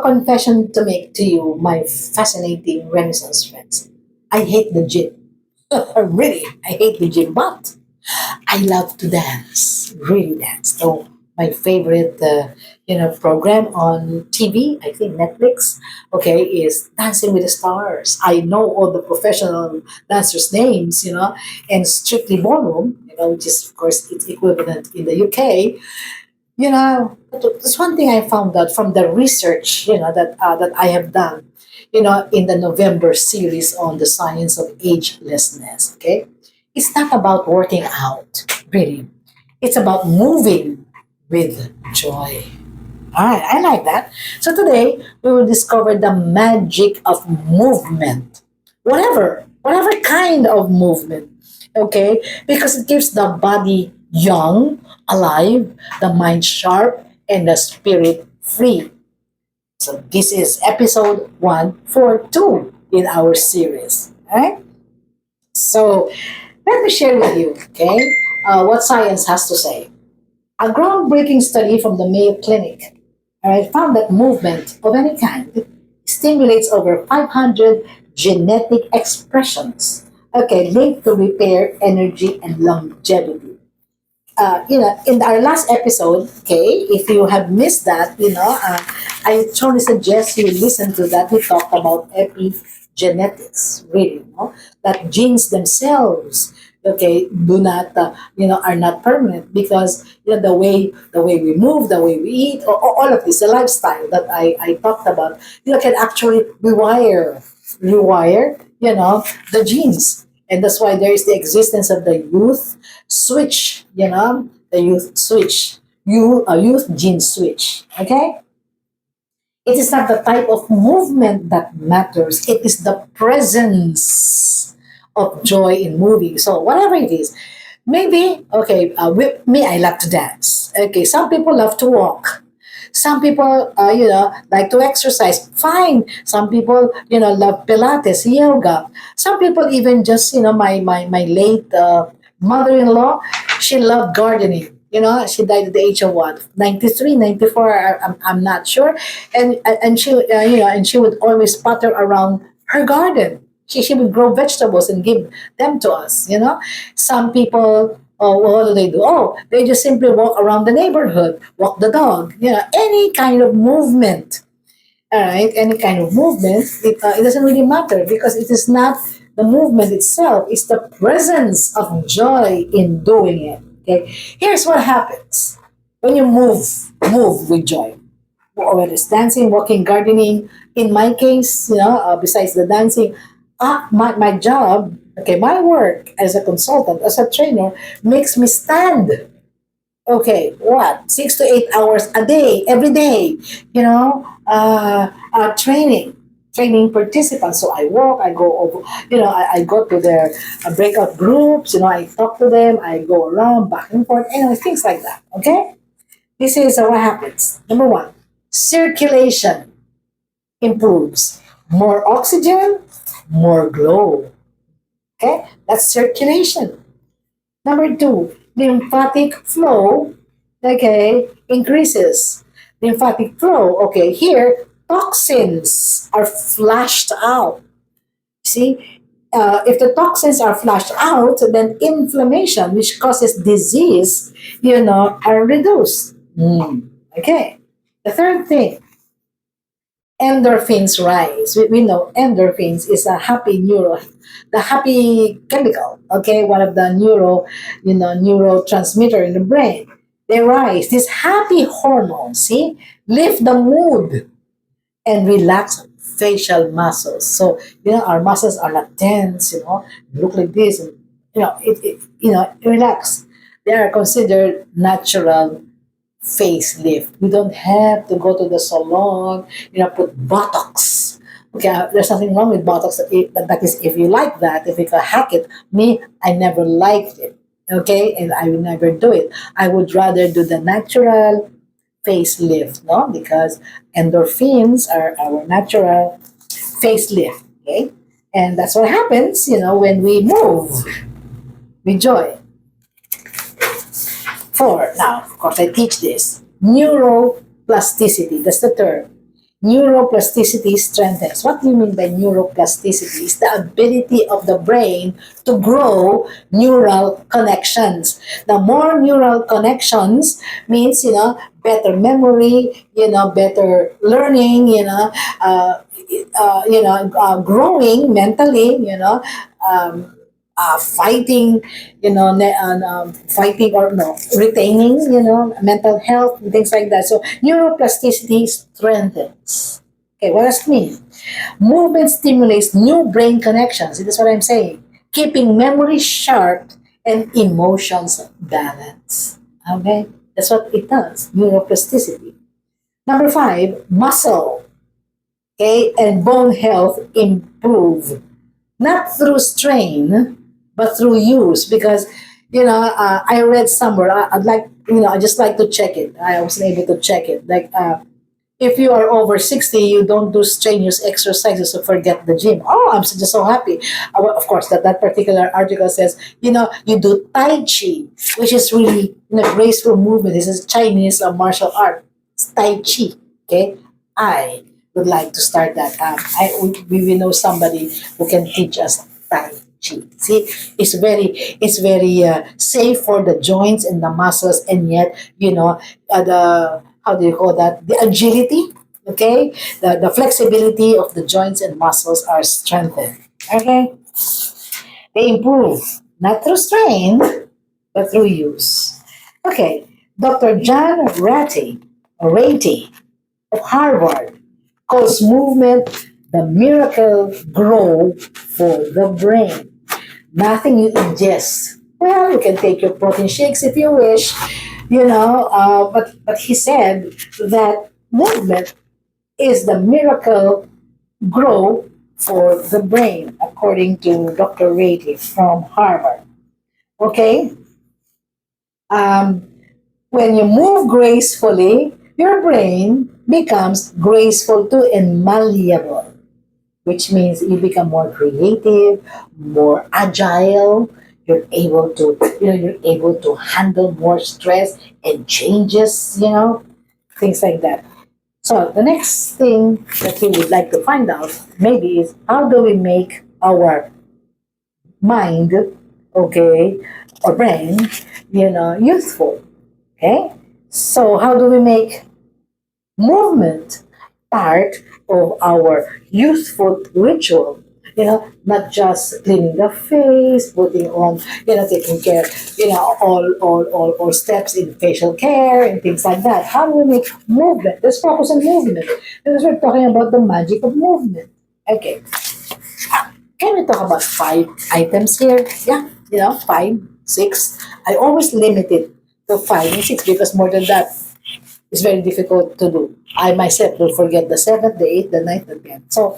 a confession to make to you, my fascinating Renaissance friends. I hate the gym. Really, I hate the gym, but I love to dance, really dance. So my favorite, program on TV, I think Netflix, okay, is Dancing with the Stars. I know all the professional dancers' names, and Strictly Ballroom, which is of course its equivalent in the UK. There's one thing I found out from the research, that I have done, in the November series on the science of agelessness. Okay, it's not about working out, really. It's about moving with joy. All right, I like that. So today we will discover the magic of movement, whatever kind of movement. Okay, because it keeps the body young, alive, the mind sharp, and the spirit free. So this is episode 142 in our series. All right. So let me share with you, okay, what science has to say. A groundbreaking study from the Mayo Clinic, all right, found that movement of any kind stimulates over 500 genetic expressions, okay, linked to repair, energy, and longevity. In our last episode, okay, if you have missed that, I strongly suggest you listen to that. We talked about epigenetics, really, that genes themselves, okay, do not, are not permanent because the way we move, the way we eat, all of this, the lifestyle that I talked about, can actually rewire, the genes, and that's why there is the existence of the youth switch, the youth switch, youth gene switch. Okay, it is not the type of movement that matters; it is the presence of joy in moving. So whatever it is, maybe okay. With me, I love to dance. Okay, some people love to walk. Some people, like to exercise. Fine. Some people, love Pilates, yoga. Some people even just, my late mother-in-law, she loved gardening. She died at the age of what, 93, 94. I'm not sure. And she, and she would always potter around her garden. She would grow vegetables and give them to us. Some people, oh, well, what do they do? Oh, they just simply walk around the neighborhood, walk the dog, any kind of movement. All right, any kind of movement, it doesn't really matter because it is not the movement itself, it's the presence of joy in doing it. Okay, here's what happens when you move with joy. Or whether it's dancing, walking, gardening. In my case, besides the dancing, my job, okay, my work as a consultant, as a trainer, makes me stand. Okay, what? 6 to 8 hours a day, every day, training participants. So I walk, I go over, I go to their breakout groups, I talk to them, I go around back and forth, things like that. Okay? This is what happens. Number one, circulation improves. More oxygen, more glow. Okay? That's circulation. Number two, lymphatic flow, okay, increases. Lymphatic flow, okay, here, toxins are flushed out. See, if the toxins are flushed out, then inflammation, which causes disease, are reduced. Okay. The third thing, endorphins rise. We know endorphins is a the happy chemical, okay, one of the neurotransmitter in the brain. They rise. These happy hormones, see, lift the mood and relax facial muscles. So, our muscles are not tense, look like this, and, relax. They are considered natural facelift. We don't have to go to the salon, put Botox. Okay, there's nothing wrong with Botox. That is, if you like that, if you can hack it. Me, I never liked it. Okay, and I will never do it. I would rather do the natural facelift, no? Because endorphins are our natural facelift. Okay, and that's what happens, when we move with joy. Four, now, of course, I teach this. Neuroplasticity, that's the term. Neuroplasticity strengthens. What do you mean by neuroplasticity? It's the ability of the brain to grow neural connections. The more neural connections means, better memory, better learning, growing mentally, fighting, fighting or no, retaining, mental health and things like that. So neuroplasticity strengthens. Okay, what does it mean? Movement stimulates new brain connections. This is what I'm saying. Keeping memory sharp and emotions balanced. Okay, that's what it does. Neuroplasticity. Number five, muscle. Okay, and bone health improve not through strain, but through use. Because I read somewhere. I'd like I just like to check it. I wasn't able to check it. Like if you are over 60, you don't do strenuous exercises, so forget the gym. Oh, I'm just so happy. Well, of course, that particular article says, you do Tai Chi, which is really graceful movement. This is Chinese martial art. It's Tai Chi. Okay, I would like to start that. We know somebody who can teach us Tai Chi. See, it's very safe for the joints and the muscles, and yet the how do you call that? The agility, okay, the flexibility of the joints and muscles are strengthened. Okay, they improve not through strain but through use. Okay, Dr. John Ratey of Harvard calls movement the miracle grow for the brain. Nothing you ingest. Well, you can take your protein shakes if you wish, but he said that movement is the miracle grow for the brain, according to Dr. Rady from Harvard. Okay, um, when you move gracefully, your brain becomes graceful too and malleable, which means you become more creative, more agile. You're able to handle more stress and changes, things like that. So the next thing that we would like to find out maybe is how do we make our mind, okay, or brain, youthful. Okay? So how do we make movement part of our youthful ritual? Not just cleaning the face, putting on, taking care, all steps in facial care and things like that. How do we make movement? Let's focus on movement because we're talking about the magic of movement. Okay. Can we talk about five items here? Yeah, five, six. I always limit it to five and six because more than that is very difficult to do. I myself will forget the seventh, the eighth, the ninth, the tenth. So,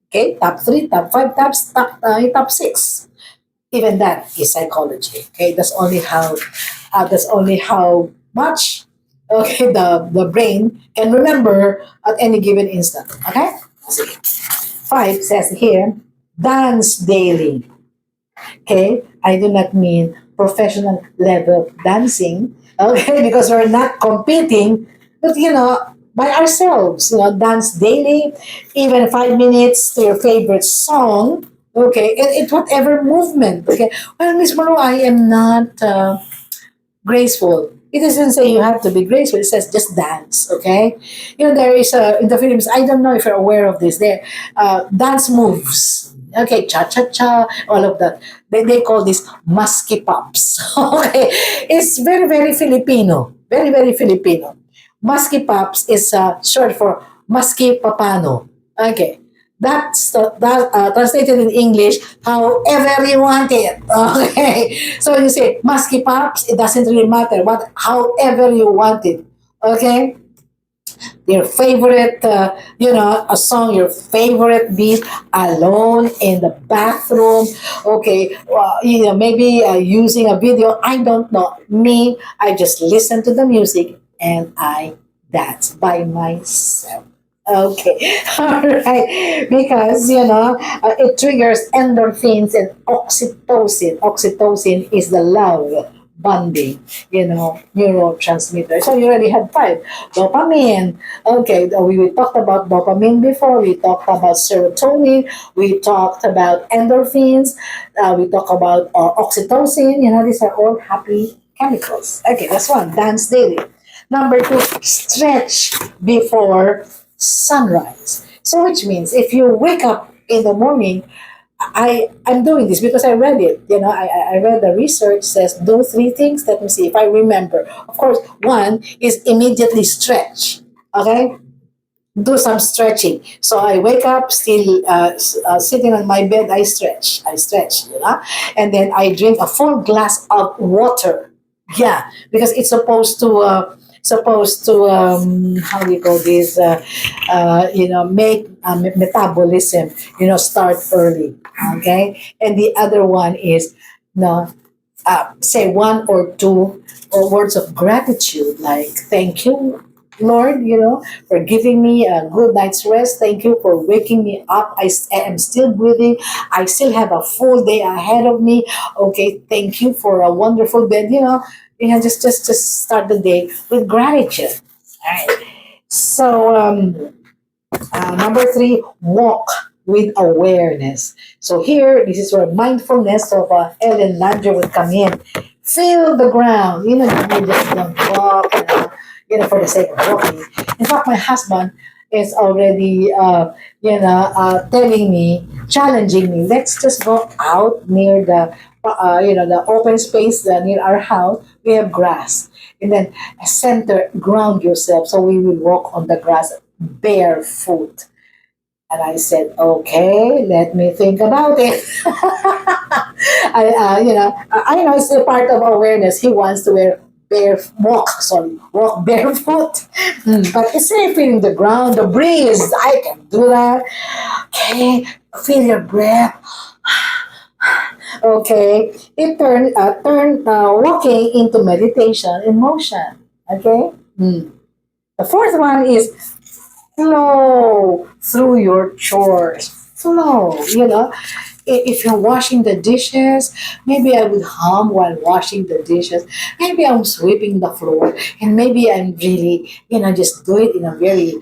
okay, top three, top five, top six. Even that is psychology. Okay, that's only how much the brain can remember at any given instant. Okay, sige. Five says here, dance daily. Okay, I do not mean professional level dancing. Okay, because we're not competing, but by ourselves. Dance daily, even 5 minutes to your favorite song. Okay, and whatever movement. Okay, well, Miss Maro, I am not graceful. It doesn't say you have to be graceful. It says just dance. Okay, there is in the Philippines. I don't know if you're aware of this. There, dance moves. Okay, cha cha cha, all of that. They call this musky pops. Okay, it's very very Filipino. Very very Filipino. Musky pops is short for musky papano. Okay. That translated in English, however you want it. Okay, so you say musky pops. It doesn't really matter, but however you want it. Okay, your favorite, a song, your favorite beat, alone in the bathroom. Okay, maybe using a video. I don't know. Me, I just listen to the music and I dance by myself. Okay, all right. Because it triggers endorphins and oxytocin. Oxytocin is the love bonding, neurotransmitter. So you already had five. Dopamine. Okay, we talked about dopamine before. We talked about serotonin. We talked about endorphins. We talked about oxytocin. These are all happy chemicals. Okay, that's one. Dance daily. Number two, stretch before sunrise. So, which means if you wake up in the morning, I'm doing this because I read it. I read the research says do three things. Let me see if I remember. Of course, one is immediately stretch. Okay, do some stretching. So I wake up, still sitting on my bed. I stretch, and then I drink a full glass of water. Yeah, because it's supposed to how do you call this? Make metabolism start early. Okay, and the other one is no say one or two words of gratitude, like thank you, Lord, for giving me a good night's rest. Thank you for waking me up. I am still breathing. I still have a full day ahead of me. Okay, thank you for a wonderful bed. Just start the day with gratitude. All right. So number three, walk with awareness. So here, this is where mindfulness of Ellen Langer would come in. Feel the ground. You just don't walk, for the sake of walking. In fact, my husband is already, telling me, challenging me. Let's just go out near the open space near our house. We have grass, and then center ground yourself. So we will walk on the grass barefoot. And I said, okay, let me think about it. I know it's a part of awareness. He wants to walk barefoot. But it's safe feeling the ground, the breeze. I can do that. Okay, feel your breath. Okay, it turn walking into meditation in motion. Okay. The fourth one is flow through your chores. Flow, If you're washing the dishes, maybe I would hum while washing the dishes. Maybe I'm sweeping the floor, and maybe I'm really, just do it in a very,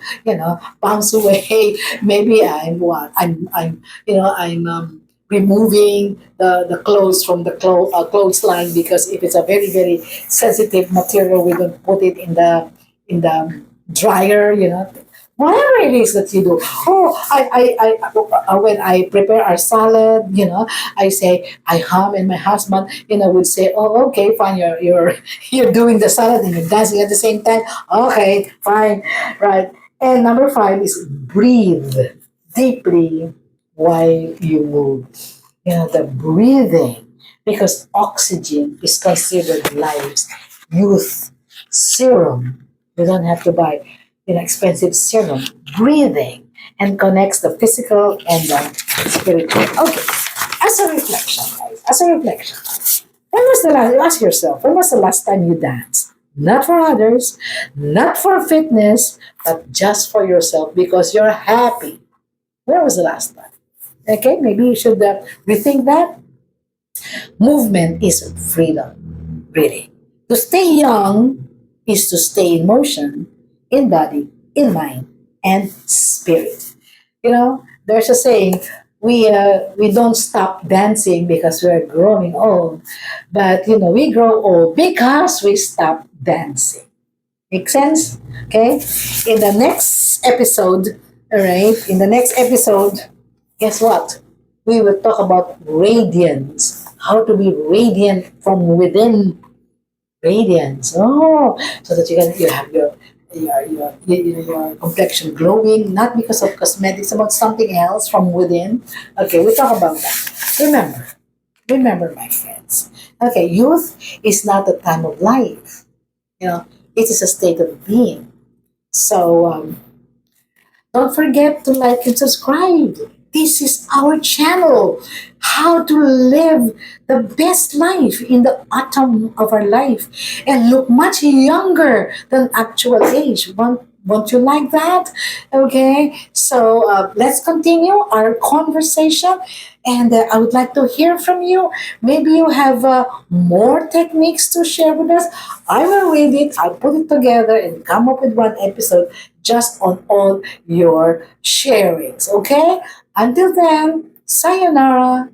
bouncy way. Maybe I'm removing the clothes from the clothesline, because if it's a very very sensitive material, we don't put it in the dryer. Whatever it is that you do. Oh, when I prepare our salad, I say I hum, and my husband, would say, "Oh, okay, fine. You're you're doing the salad and you're dancing at the same time. Okay, fine, right." And number five is breathe deeply while you move. The breathing, because oxygen is considered life's youth serum. You don't have to buy expensive serum. Breathing and connects the physical and the spiritual. Okay, as a reflection, guys, as a reflection, ask yourself, when was the last time you danced? Not for others, not for fitness, but just for yourself, because you're happy. When was the last time? Okay, maybe you should rethink that. Movement is freedom, really. To stay young is to stay in motion, in body, in mind, and spirit. There's a saying, we don't stop dancing because we're growing old, but we grow old because we stop dancing. Make sense? Okay. In the next episode, all right. In the next episode, guess what? We will talk about radiance. How to be radiant from within. Radiance. Oh, so that you have your complexion glowing, not because of cosmetics, about something else from within. Okay, we talk about that. Remember, my friends. Okay, youth is not a time of life. It is a state of being. So don't forget to like and subscribe. This is our channel. How to live the best life in the autumn of our life and look much younger than actual age. Won't you like that? Okay, so let's continue our conversation. And I would like to hear from you. Maybe you have more techniques to share with us. I will read it, I'll put it together, and come up with one episode just on all your sharings. Okay? Until then, sayonara.